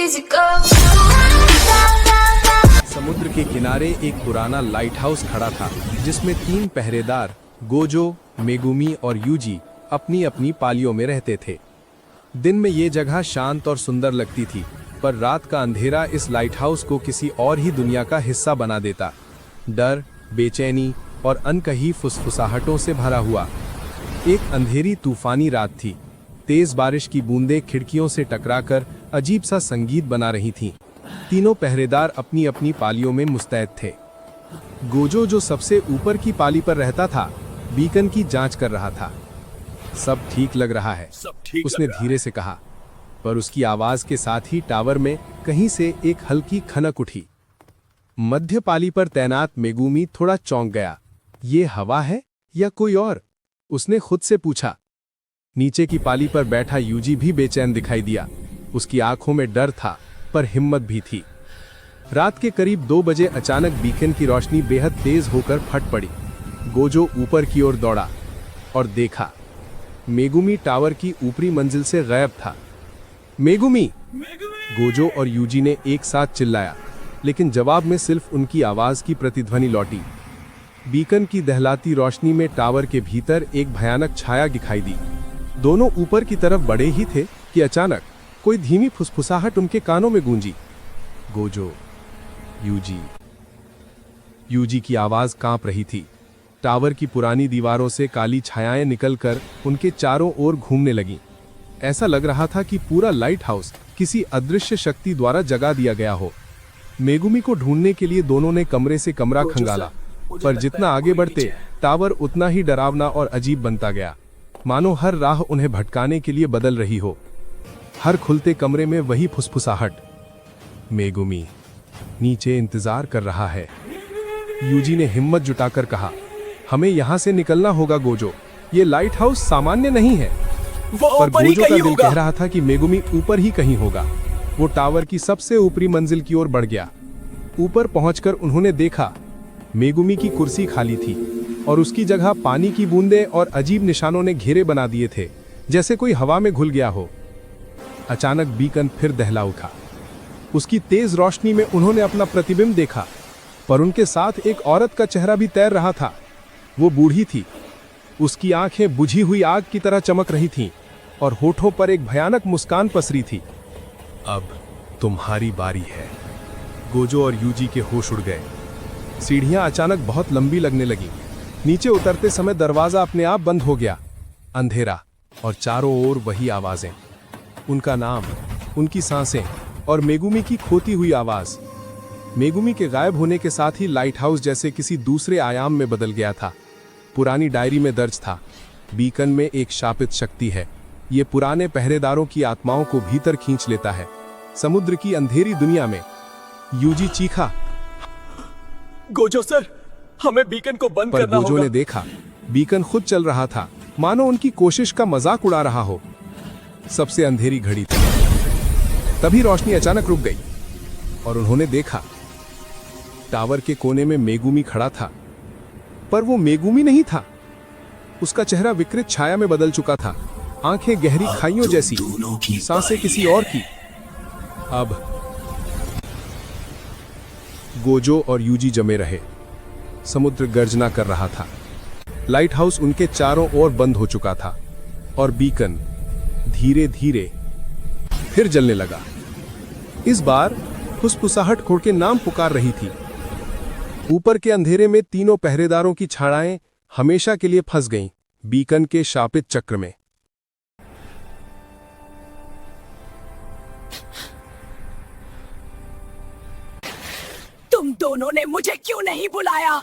easy go. समुद्र के किनारे एक पुराना लाइट हाउस खड़ा था जिसमें 3 पहरेदार गोजो, मेगुमी और यूजी अपनी अपनी पालियों में रहते थे। दिन में ये जगह शांत और सुंदर लगती थी, पर रात का अंधेरा इस लाइट हाउस को किसी और ही दुनिया का हिस्सा बना देता। डर, बेचैनी और अनकही फुसफुसाहटों से भरा हुआ। एक अंधेरी तूफानी रात थी। तेज बारिश की बूंदें खिड़कियों से टकराकर अजीब सा संगीत बना रही थीं। तीनों पहरेदार अपनी अपनी पालियों में मुस्तैद थे। गोजो, जो सबसे ऊपर की पाली पर रहता था, बीकन की जांच कर रहा था। सब ठीक लग रहा है, उसने धीरे से कहा, पर उसकी आवाज के साथ ही टावर में कहीं से एक हल्की खनक उठी। मध्य पाली पर तैनात मेगुमी थोड़ा चौंक गया। ये हवा है या कोई और? उसने खुद से पूछा। नीचे की पाली पर बैठा यूजी भी बेचैन दिखाई दिया। उसकी आंखों में डर था, पर हिम्मत भी थी। रात के करीब 2 बजे अचानक बीकन की रोशनी बेहद तेज होकर फट पड़ी। गोजो ऊपर की ओर दौड़ा और देखा, मेगुमी टावर की ऊपरी मंजिल से गायब था। मेगुमी! गोजो और यूजी ने एक साथ चिल्लाया, लेकिन जवाब में सिर्फ उनकी आवाज की प्रतिध्वनि लौटी। बीकन की दहलाती रोशनी में टावर के भीतर एक भयानक छाया दिखाई दी। दोनों ऊपर की तरफ बढ़े ही थे कि अचानक कोई धीमी फुसफुसाहट उनके कानों में गूंजी। Gojo, UG. यूजी की आवाज कांप रही थी। टावर की पुरानी दीवारों से काली छायाएं निकलकर उनके चारों ओर घूमने लगीं। ऐसा लग रहा था कि पूरा लाइट हाउस किसी अदृश्य शक्ति द्वारा जगा दिया गया हो। मेगुमी को ढूंढने के लिए दोनों ने कमरे से कमरा खंगाला, पर जितना आगे बढ़ते टावर उतना ही डरावना और अजीब बनता गया, मानो हर राह उन्हें भटकाने के लिए बदल रही हो। हर खुलते कमरे में वही फुसफुसाहट। मेगुमी नीचे इंतजार कर रहा है। यूजी ने हिम्मत जुटाकर कहा, हमें यहां से निकलना होगा गोजो, ये लाइट हाउस सामान्य नहीं है। पर गोजो का दिल कह रहा था कि मेगुमी ऊपर ही कहीं होगा। वो टावर की सबसे ऊपरी मंजिल की ओर बढ़ गया। ऊपर पहुंचकर उन्होंने देखा, मेगुमी की कुर्सी खाली थी और उसकी जगह पानी की बूंदें और अजीब निशानों ने घेरे बना दिए थे, जैसे कोई हवा में घुल गया हो। अचानक बीकन फिर दहला उठा। उसकी तेज रोशनी में उन्होंने अपना प्रतिबिंब देखा, पर उनके साथ एक औरत का चेहरा भी तैर रहा था। वो बूढ़ी थी। उसकी आंखें बुझी हुई आग की तरह चमक रही थीं और होठों पर एक भयानक मुस्कान पसरी थी। अब तुम्हारी बारी है। गोजो और यूजी के होश उड़ गए। सीढ़ियां अचानक बहुत लंबी लगने लगी। नीचे उतरते समय दरवाजा अपने आप बंद हो गया। अंधेरा और चारों ओर वही आवाजें, उनका नाम, उनकी सांसें और मेगुमी की खोती हुई आवाज। मेगुमी के गायब होने के साथ ही लाइट हाउस जैसे किसी दूसरे आयाम में बदल गया था। पुरानी डायरी में दर्ज था, बीकन में एक शापित शक्ति है। ये पुराने पहरेदारों की आत्माओं को भीतर खींच लेता है। समुद्र की अंधेरी दुनिया में। यूजी चीखा, गोजो सर, हमें बीकन को बंद करना होगा। गोजो ने देखा, बीकन खुद चल रहा था, मानो उनकी कोशिश का मजाक उड़ा रहा हो। सबसे अंधेरी घड़ी थी। तभी रोशनी अचानक रुक गई और उन्होंने देखा, टावर के कोने में मेगुमी खड़ा था। पर वो मेगुमी नहीं था। उसका चेहरा विकृत छाया में बदल चुका था। आंखें गहरी खाइयों जैसी, सांसें किसी और की। अब गोजो और यूजी जमे रहे। समुद्र गर्जना कर रहा था। लाइट हाउस उनके चारों ओर बंद हो चुका था और बीकन धीरे धीरे फिर जलने लगा। इस बार फुसफुसाहट खोल के नाम पुकार रही थी। ऊपर के अंधेरे में तीनों पहरेदारों की छाड़ाएं हमेशा के लिए फंस गईं, बीकन के शापित चक्र में। तुम दोनों ने मुझे क्यों नहीं बुलाया?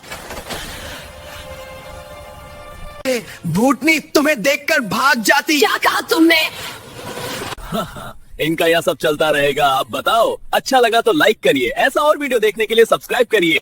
भूतनी तुम्हें देखकर भाग जाती। क्या कहा तुमने? इनका यह सब चलता रहेगा। अब बताओ, अच्छा लगा तो लाइक करिए। ऐसा और वीडियो देखने के लिए सब्सक्राइब करिए।